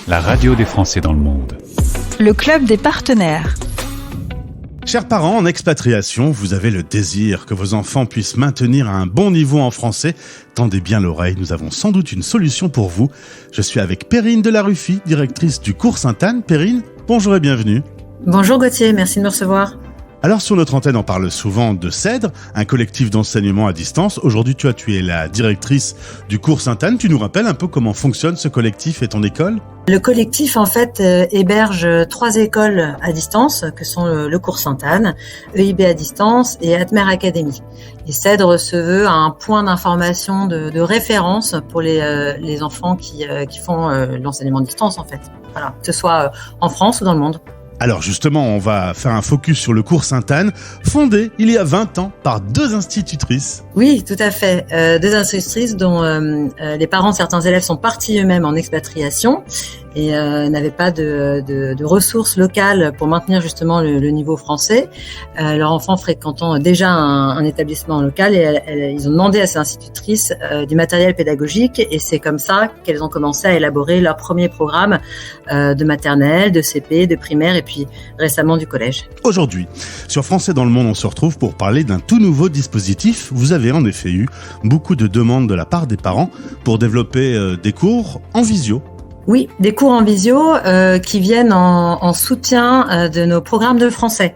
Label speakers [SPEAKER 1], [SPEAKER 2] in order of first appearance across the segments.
[SPEAKER 1] la radio des Français dans le monde.
[SPEAKER 2] Le club des partenaires.
[SPEAKER 3] Chers parents en expatriation, vous avez le désir que vos enfants puissent maintenir un bon niveau en français. Tendez bien l'oreille, nous avons sans doute une solution pour vous. Je suis avec Perrine Delaruffi, directrice du cours Sainte-Anne. Perrine, bonjour et bienvenue.
[SPEAKER 4] Bonjour Gauthier, merci de me recevoir.
[SPEAKER 3] Alors sur notre antenne, on parle souvent de CEDRE, un collectif d'enseignement à distance. Aujourd'hui, tu es la directrice du cours Sainte-Anne. Tu nous rappelles un peu comment fonctionne ce collectif et ton école ?
[SPEAKER 4] Le collectif, en fait, héberge 3 écoles à distance, que sont le cours Sainte-Anne, EIB à distance et Atmer Academy. Et CEDRE se veut un point d'information de référence pour les enfants qui font l'enseignement à distance, en fait. Voilà, que ce soit en France ou dans le monde.
[SPEAKER 3] Alors justement, on va faire un focus sur le cours Sainte-Anne, fondé il y a 20 ans par 2 institutrices.
[SPEAKER 4] Oui, tout à fait. 2 institutrices dont les parents de certains élèves sont partis eux-mêmes en expatriation et n'avaient pas de ressources locales pour maintenir justement le niveau français. Leurs enfants fréquentant déjà un établissement local et ils ont demandé à ces institutrices du matériel pédagogique et c'est comme ça qu'elles ont commencé à élaborer leur premier programme de maternelle, de CP, de primaire et puis récemment du collège.
[SPEAKER 3] Aujourd'hui, sur Français dans le monde, on se retrouve pour parler d'un tout nouveau dispositif. Vous avez en effet eu beaucoup de demandes de la part des parents pour développer des cours en visio.
[SPEAKER 4] Oui, des cours en visio qui viennent en soutien de nos programmes de français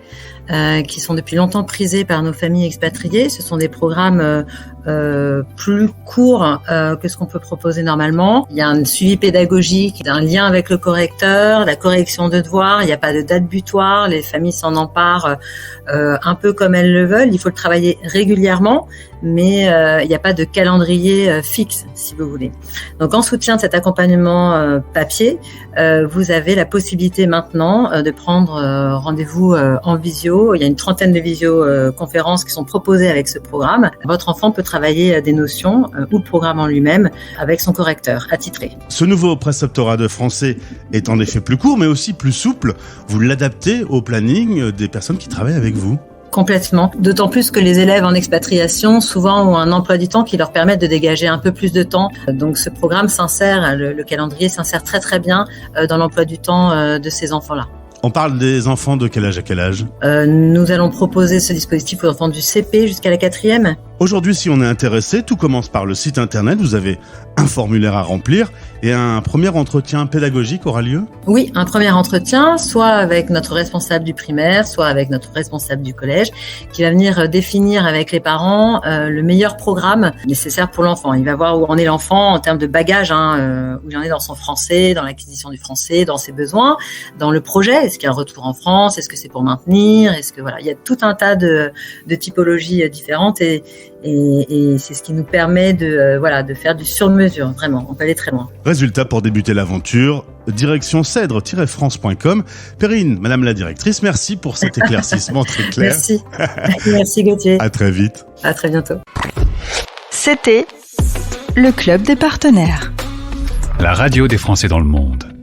[SPEAKER 4] qui sont depuis longtemps prisés par nos familles expatriées. Ce sont des programmes plus courts que ce qu'on peut proposer normalement. Il y a un suivi pédagogique, un lien avec le correcteur, la correction de devoirs, il n'y a pas de date butoir, les familles s'en emparent un peu comme elles le veulent. Il faut le travailler régulièrement, mais il n'y a pas de calendrier fixe, si vous voulez. Donc en soutien de cet accompagnement papier, vous avez la possibilité maintenant de prendre rendez-vous en visio. Il y a une trentaine de visioconférences qui sont proposées avec ce programme. Votre enfant peut travailler des notions ou le programme en lui-même avec son correcteur attitré.
[SPEAKER 3] Ce nouveau préceptorat de français est en effet plus court, mais aussi plus souple. Vous l'adaptez au planning des personnes qui travaillent avec vous.
[SPEAKER 4] Complètement. D'autant plus que les élèves en expatriation, souvent, ont un emploi du temps qui leur permet de dégager un peu plus de temps. Donc, ce programme s'insère, le calendrier s'insère très très bien dans l'emploi du temps de ces enfants-là.
[SPEAKER 3] On parle des enfants de quel âge à quel âge ?
[SPEAKER 4] Nous allons proposer ce dispositif aux enfants du CP jusqu'à la 4e.
[SPEAKER 3] Aujourd'hui, si on est intéressé, tout commence par le site internet. Vous avez un formulaire à remplir et un premier entretien pédagogique aura lieu ?
[SPEAKER 4] Oui, un premier entretien, soit avec notre responsable du primaire, soit avec notre responsable du collège, qui va venir définir avec les parents le meilleur programme nécessaire pour l'enfant. Il va voir où en est l'enfant en termes de bagage, où il en est dans son français, dans l'acquisition du français, dans ses besoins, dans le projet. Est-ce qu'il y a un retour en France ? Est-ce que c'est pour maintenir ? Est-ce que voilà, il y a tout un tas de typologies différentes et c'est ce qui nous permet de faire du sur-mesure, vraiment. On peut aller très loin.
[SPEAKER 3] Résultat, pour débuter l'aventure, direction cedre-france.com. Perrine, madame la directrice, merci pour cet éclaircissement très clair.
[SPEAKER 4] Merci. Merci Gauthier.
[SPEAKER 3] À très vite.
[SPEAKER 4] À très bientôt.
[SPEAKER 2] C'était le club des partenaires.
[SPEAKER 1] La radio des Français dans le monde.